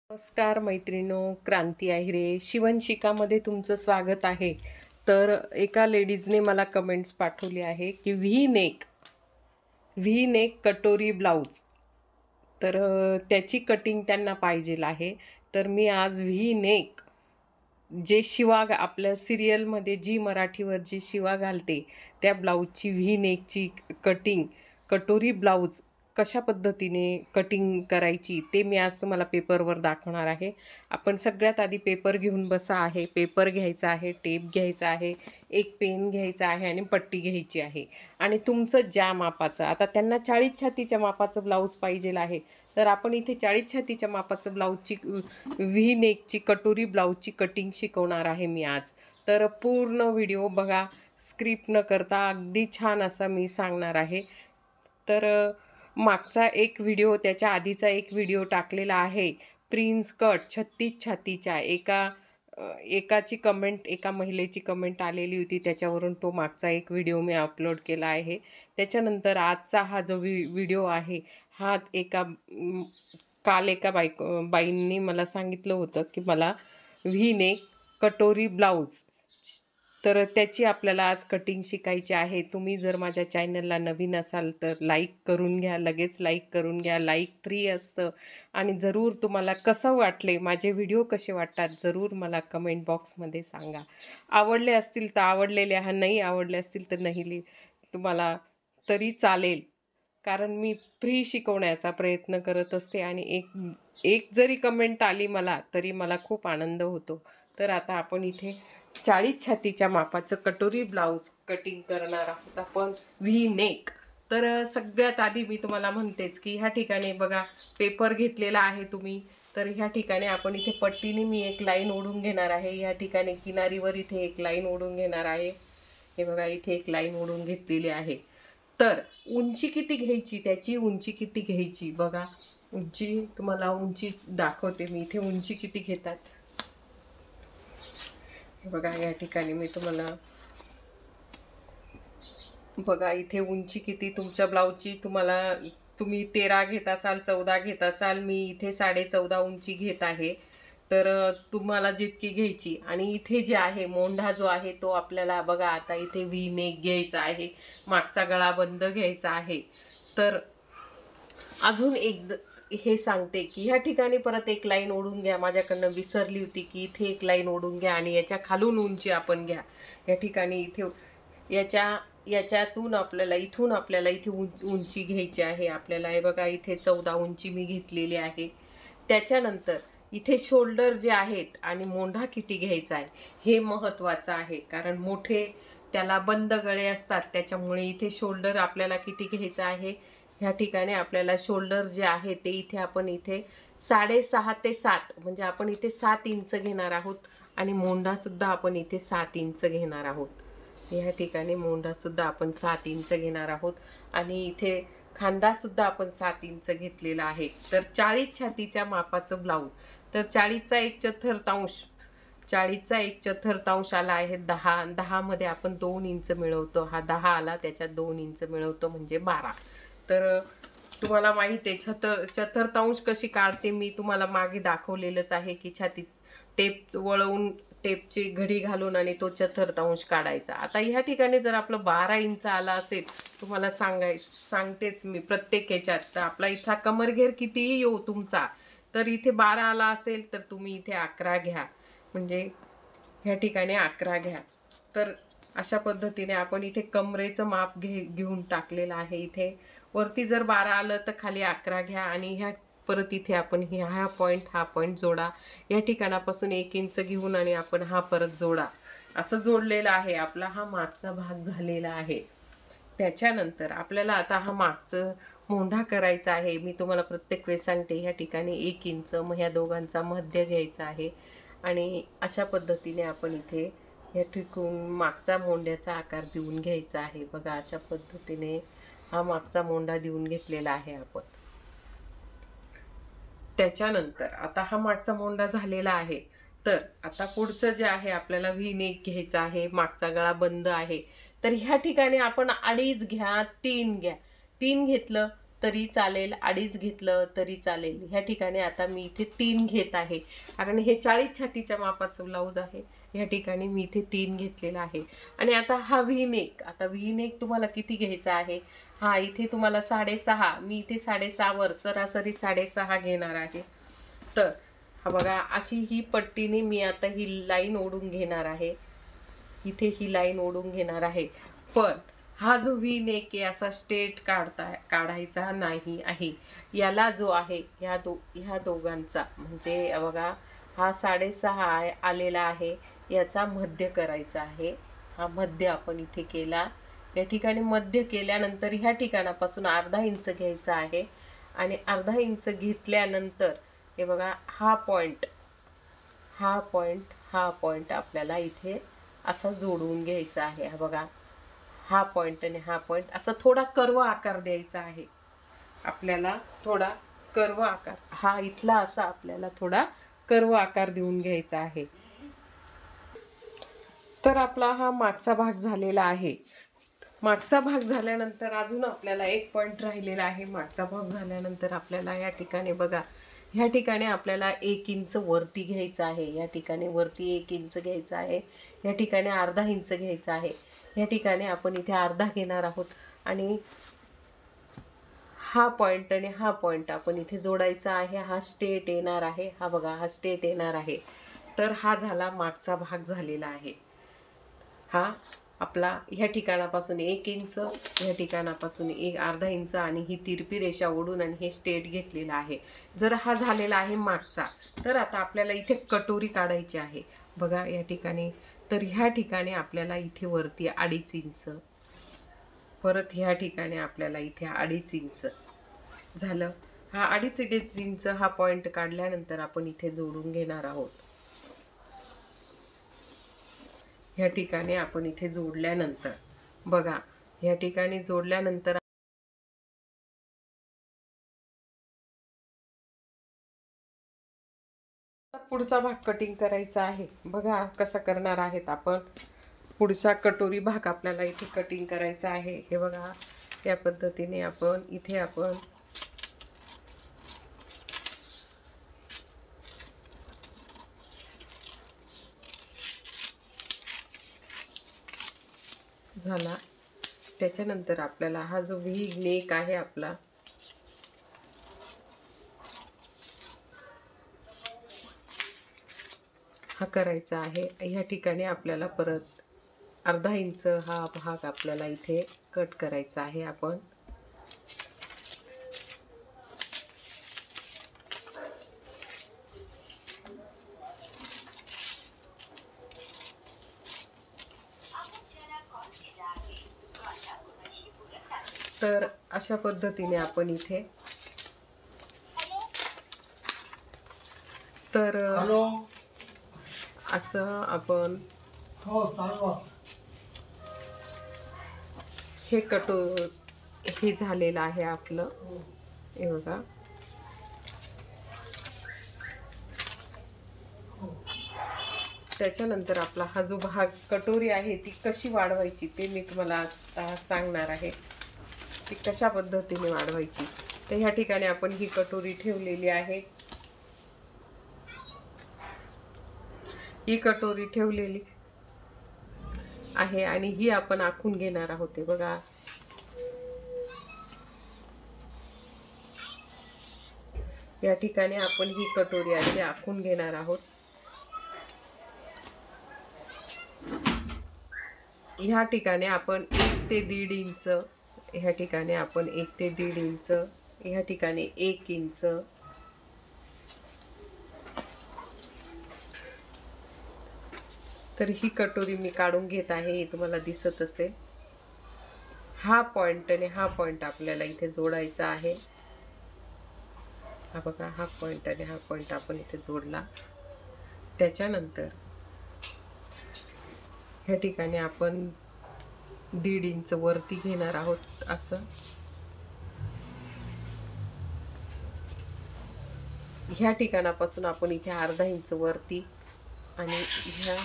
नमस्कार मैत्रिणो, क्रांती आहिरे शिवणशिकामध्ये तुमचं स्वागत आहे. तर एका लेडीजने मला कमेंट्स पाठवली आहे की व्ही नेक कटोरी ब्लाऊज. तर त्याची कटिंग त्यांना पाहिजेल आहे. तर मी आज व्ही नेक जे शिवा आपल्या सिरियलमध्ये जी मराठीवर जी शिवा घालते त्या ब्लाऊजची व्ही नेकची कटिंग कटोरी ब्लाऊज कशा पद्धतीने कटिंग करायची ते मी आज तुम्हाला पेपरवर दाखवणार आहे. आपण सगळ्यात आधी पेपर घेऊन बसा आहे. पेपर घ्यायचा आहे, टेप घ्यायचा आहे, एक पेन घ्यायचा आहे आणि पट्टी घ्यायची आहे. आणि तुमचं ज्या मापाचं, आता त्यांना 40 छातीच्या मापाचं ब्लाऊज पाहिजेल आहे. तर आपण इथे 40 छातीच्या मापाचं ब्लाऊजची व्ही नेकची कटोरी ब्लाऊजची कटिंग शिकवणार आहे मी आज. तर पूर्ण व्हिडिओ बघा, स्क्रिप्ट न करता अगदी छान असा मी सांगणार आहे. तर मागचा एक व्हिडिओ, त्याच्या आधीचा एक व्हिडिओ टाकलेला आहे प्रिन्स कट 36 छातीच्या. एकाची कमेंट, एका महिलेची कमेंट आलेली होती, त्याच्यावरून तो मागचा एक व्हिडिओ मी अपलोड केला आहे. त्याच्यानंतर आजचा हा जो व्हिडिओ आहे हा काल एका बाईंनी मला सांगितलं होतं की मला व्ही नेक कटोरी ब्लाऊज, तर त्याची आपल्याला आज कटिंग शिकायची आहे. तुम्ही जर माझ्या चॅनलला नवीन असाल तर लाईक करून घ्या, लगेच लाईक करून घ्या. लाईक फ्री असतं. आणि जरूर तुम्हाला कसं वाटले, माझे व्हिडिओ कसे वाटतात, जरूर मला कमेंट बॉक्समध्ये सांगा. आवडले असतील तर आवडलेले, नाही आवडले असतील तर नाही तुम्हाला तरी चालेल. कारण मी फ्री शिकवण्याचा प्रयत्न करत असते आणि एक एक जरी कमेंट आली मला तरी मला खूप आनंद होतो. तर आता आपण इथे 40 छातीच्या मापाचं कटोरी ब्लाऊज कटिंग करणार आहोत आपण, व्ही नेक. तर सगळ्यात आधी मी तुम्हाला म्हणतेच की ह्या ठिकाणी बघा, पेपर घेतलेला आहे तुम्ही. तर ह्या ठिकाणी आपण इथे पट्टीने मी एक लाईन ओढून घेणार आहे. ह्या ठिकाणी किनारीवर इथे एक लाईन ओढून घेणार आहे. हे बघा, इथे एक लाईन ओढून घेतलेली आहे. तर उंची किती घ्यायची, त्याची उंची किती घ्यायची बघा. उंची तुम्हाला उंची दाखवते मी. इथे उंची किती घेतात बघा. या ठिकाणी मी तुम्हाला बघा, इथे उंची किती तुमच्या ब्लाऊजची, तुम्ही 13 घेत असाल, 14 घेत असाल, मी इथे 14.5 उंची घेत आहे. तर तुम्हाला जितकी घ्यायची. आणि इथे जे आहे मोंढा जो आहे तो आपल्याला बघा, आता इथे व्ही नेक घ्यायचा आहे, मागचा गळा बंद घ्यायचा आहे. तर अजून एक हे सांगते की ह्या ठिकाणी परत एक लाईन ओढून घ्या. माझ्याकडनं विसरली होती की इथे एक लाईन ओढून घ्या आणि याच्या खालून उंची आपण घ्या. या ठिकाणी इथे याच्यातून इथून आपल्याला इथे उंची घ्यायची आहे आपल्याला. हे बघा, इथे 14 उंची मी घेतलेली आहे. त्याच्यानंतर इथे शोल्डर जे आहेत आणि मोंढा किती घ्यायचा आहे हे महत्त्वाचं आहे. कारण मोठे त्याला बंद गळे असतात, त्याच्यामुळे इथे शोल्डर आपल्याला किती घ्यायचं आहे. ह्या ठिकाणी आपल्याला शोल्डर जे आहे ते इथे आपण इथे 6.5 ते 7, म्हणजे आपण इथे 7 इंच घेणार आहोत. आणि मोंढासुद्धा आपण इथे 7 इंच घेणार आहोत. ह्या ठिकाणी मोंढासुद्धा आपण 7 इंच घेणार आहोत. आणि इथे खांदासुद्धा आपण 7 इंच घेतलेला आहे. तर 40 छातीच्या मापाचं ब्लाऊज. तर 40चा 1/4, 40चा 1/4 आला आहे 10. 10 मध्ये आपण 2 इंच मिळवतो. हा 10 आला, त्याच्यात 2 इंच मिळवतो म्हणजे 12. तर तुम्हाला माहिती आहे चतुर्थांश कशी काढते, मी तुम्हाला मागे दाखवलेलंच आहे की छाती टेप वळवून, टेपची घडी घालून आणि तो चतुर्थांश काढायचा. आता ह्या ठिकाणी जर आपलं 12 इंच आला असेल, तुम्हाला सांगतेच मी प्रत्येक ह्याच्यात, तर आपला इथला कमरघेर कितीही येऊ तुमचा, तर इथे 12 आला असेल तर तुम्ही इथे 11 घ्या. म्हणजे ह्या ठिकाणी 11 घ्या. तर अशा पद्धतीने आपण इथे कमरेचं माप घेऊन टाकलेलं आहे. इथे वरती जर 12 आलं तर खाली 11 घ्या. आणि ह्या परत इथे आपण हा पॉईंट जोडा. या ठिकाणापासून 1 इंच घेऊन आणि आपण हा परत जोडा. असं जोडलेला आहे. आपला हा मागचा भाग झालेला आहे. त्याच्यानंतर आपल्याला आता हा मागचं मोंढा करायचा आहे. मी तुम्हाला प्रत्येक वेळेस सांगते, ह्या ठिकाणी 1 इंच, मग ह्या दोघांचा मध्य घ्यायचा आहे. आणि अशा पद्धतीने आपण इथे या ठिकाणी मागचा मोंढ्याचा आकार देऊन घ्यायचा आहे. बघा, अशा पद्धतीने हा मागचा मोंढा देऊन घेतलेला आहे आपण. त्याच्यानंतर आता हा मागचा मोंढा झालेला आहे. तर आता पुढचं जे आहे आपल्याला व्ही नेक घ्यायचा आहे, मागचा गळा बंद आहे. तर ह्या ठिकाणी आपण 2.5 घ्या, 3 घ्या. 3 घेतलं तरी चालेल, 2.5 घेतलं तरी चालेल. ह्या ठिकाणी आता मी इथे 3 घेत आहे, कारण हे 40 छातीच्या मापाचं ब्लाऊज आहे. ह्या ठिकाणी मी इथे 3 घेतलेला आहे. आणि आता हा व्ही नेक, आता व्ही नेक तुम्हाला किती घ्यायचा आहे? हा इथे तुम्हाला 6.5, मी इथे 6.5 वर सरासरी 6.5 घेणार आहे. तर हा बघा, अशी ही पट्टीने मी आता ही लाईन ओढून घेणार आहे. इथे ही लाईन ओढून घेणार आहे. पण हा जो व्ही नेक आहे असा स्ट्रेट काढायचा नाही आहे. याला जो आहे ह्या दोघांचा म्हणजे बघा, हा 6.5 आलेला आहे, याचा मध्य करायचा आहे. हा मध्य आपण इथे केला. या ठिकाणी मध्य केल्यानंतर ह्या ठिकाणापासून अर्धा इंच घ्यायचा आहे. आणि अर्धा इंच घेतल्यानंतर हे बघा, हा पॉइंट आपल्याला इथे असा जोडून घ्यायचा आहे. हा बघा, हा पॉइंट आणि हा पॉइंट असा थोडा कर्व आकार द्यायचा आहे आपल्याला. थोडा कर्व आकार, हा इथला असा आपल्याला थोडा कर्व आकार देऊन घ्यायचा आहे. तर आपला हा मागचा भाग झालेला आहे. मागचा भाग झाल्यानंतर अजून आपल्याला एक पॉइंट राहिलेला आहे. मागचा भाग झाल्यानंतर आपल्याला या ठिकाणी बघा, ह्या ठिकाणी आपल्याला 1 इंच वरती घ्यायचं आहे. या ठिकाणी वरती 1 इंच घ्यायचं आहे. या ठिकाणी अर्धा इंच घ्यायचा आहे. या ठिकाणी आपण इथे अर्धा घेणार आहोत. आणि हा पॉइंट आणि हा पॉइंट आपण इथे जोडायचा आहे. हा स्ट्रेट येणार आहे. हा बघा, हा स्ट्रेट येणार आहे. तर हा झाला मागचा भाग झालेला आहे. हा आपला ह्या ठिकाणापासून 1 इंच, ह्या ठिकाणापासून अर्धा इंच आणि ही तिरपी रेषा ओढून आणि हे स्ट्रेट घेतलेला आहे. जर हा झालेला आहे मागचा, तर आता आपल्याला इथे कटोरी काढायची आहे. बघा या ठिकाणी, तर ह्या ठिकाणी आपल्याला इथे वरती 2.5 इंच, परत ह्या ठिकाणी आपल्याला इथे 2.5 इंच झालं. हा 2.5 इंच हा पॉइंट काढल्यानंतर आपण इथे जोडून घेणार आहोत. ह्या ठिकाणी आपण इथे जोडल्यानंतर बघा, ह्या ठिकाणी जोडल्यानंतर पुढचा भाग कटिंग करायचा आहे. बघा कसा करणार आहेत आपण. पुढचा कटोरी भाग आपल्याला इथे कटिंग करायचा आहे. हे बघा, या पद्धतीने आपण इथे झाला. त्याच्यानंतर आपल्याला हा जो व्ही नेक आहे आपला, हा करायचा आहे. ह्या ठिकाणी आपल्याला परत अर्धा इंच हा भाग आपल्याला इथे कट करायचा आहे. आपण तर अशा पद्धतीने आपण इथे तर असं आपण हे हे झालेलं आहे आपलं. हे बघा, त्याच्यानंतर आपला हा जो भाग कटोरी आहे ती कशी वाढवायची ते मी तुम्हाला आता सांगणार आहे. ती कशा पद्धतीने वाढवायची. तर ह्या ठिकाणी आपण ही कटोरी ठेवलेली आहे. ही कटोरी ठेवलेली आहे आणि ही आपण आखून घेणार आहोत. बघा, या ठिकाणी आपण ही कटोरी अशी आखून घेणार आहोत. ह्या ठिकाणी आपण 1 ते 1.5 इंच, ह्या ठिकाणी आपण 1 ते 1.5 इंच, ह्या ठिकाणी 1 इंच, तर ही कटोरी मी काढून घेत आहे. हे तुम्हाला दिसत असेल. हा पॉइंट आणि हा पॉइंट आपल्याला इथे जोडायचा आहे. हा बघा, हा पॉइंट आणि हा पॉइंट आपण इथे जोडला. त्याच्यानंतर ह्या ठिकाणी आपण 1.5 इंच वरती घेणार आहोत. असं ह्या ठिकाणापासून आपण इथे अर्धा इंच वरती आणि ह्या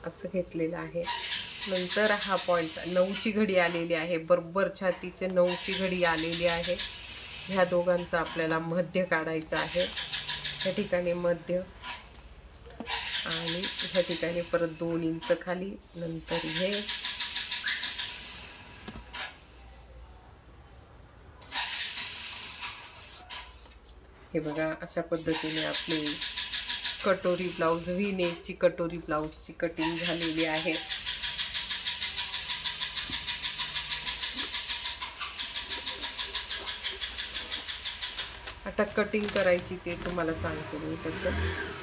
असं घेतलेलं आहे. नंतर हा पॉइंट 9ची घडी आलेली आहे, बरोबर छातीचे 9ची घडी आलेली आहे. ह्या दोघांचा आपल्याला मध्य काढायचा आहे. ह्या ठिकाणी मध्य आणि ह्या ठिकाणी परत 2 इंच खाली. नंतर हे बघा, अशा पद्धतीने आपली कटोरी ब्लाउज, व्ही नेकची कटोरी ब्लाउजची कटिंग झालेली आहे. आता कटिंग करायची ते तुम्हाला सांगते मी कसं.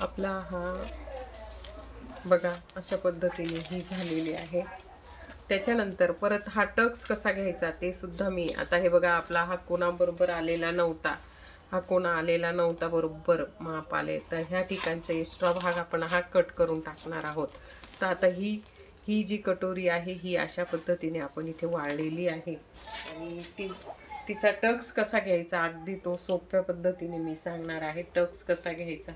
आपला हा बघा अशा पद्धतीने ही झालेली आहे. त्याच्यानंतर परत हा टक्स कसा घ्यायचा ते सुद्धा मी आता, हे बघा, आपला हा कोणा बरोबर आलेला नव्हता, हा कोणा आलेला नव्हता, बरोबर माप आले. तर ह्या ठिकाणचा एक्स्ट्रा भाग आपण हा कट करून टाकणार आहोत. तर आता ही जी कटोरी आहे ही अशा पद्धतीने आपण इथे वाळलेली आहे. आणि तिचा टक्स कसा घ्यायचा अगदी तो सोप्या पद्धतीने मी सांगणार आहे. टक्स कसा घ्यायचा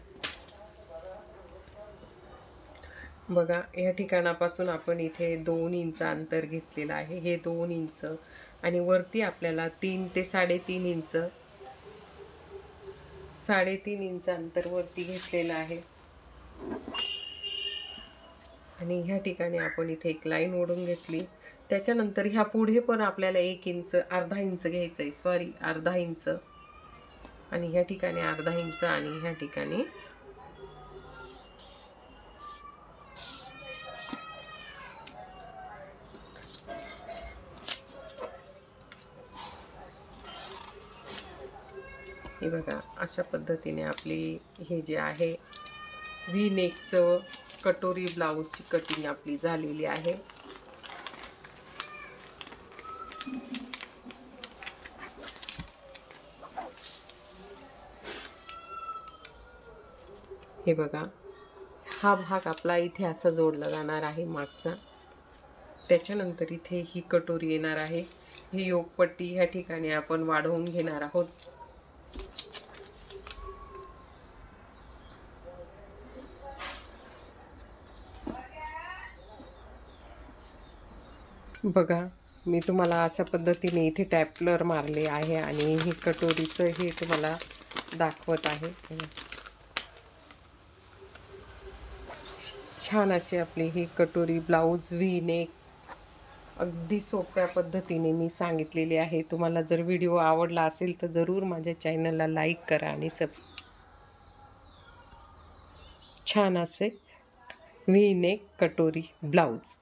बघा, या ठिकाणापासून आपण इथे 2 इंच अंतर घेतलेलं आहे. हे 2 इंच आणि वरती आपल्याला 3 ते 3.5 इंच, 3.5 इंच अंतर वरती घेतलेलं आहे. आणि ह्या ठिकाणी आपण इथे एक लाईन ओढून घेतली. त्याच्यानंतर ह्या पुढे पण आपल्याला 1 इंच, अर्धा इंच घ्यायचं आहे, सॉरी अर्धा इंच. आणि ह्या ठिकाणी अर्धा इंच आणि ह्या ठिकाणी हे बघा, अशा पद्धतीने आपली हे जे आहे व्ही नेकचं कटोरी ब्लाऊजची कटिंग आपली झालेली आहे. हे बघा, हा भाग आपला इथे असा जोडला जाणार आहे मागचा. त्याच्यानंतर इथे ही कटोरी येणार आहे. ही योगपट्टी ह्या ठिकाणी आपण वाढवून घेणार आहोत. बघा, मी तुम्हाला अशा पद्धतीने इथे टॅपलर मारले आहे आणि ही कटोरीचं हे तुम्हाला दाखवत आहे. छान अशी आपली ही कटोरी ब्लाऊज व्ही नेक अगदी सोप्या पद्धतीने मी सांगितलेली आहे. तुम्हाला जर व्हिडिओ आवडला असेल तर जरूर माझ्या चॅनलला लाईक करा आणि छान असे व्ही नेक कटोरी ब्लाऊज.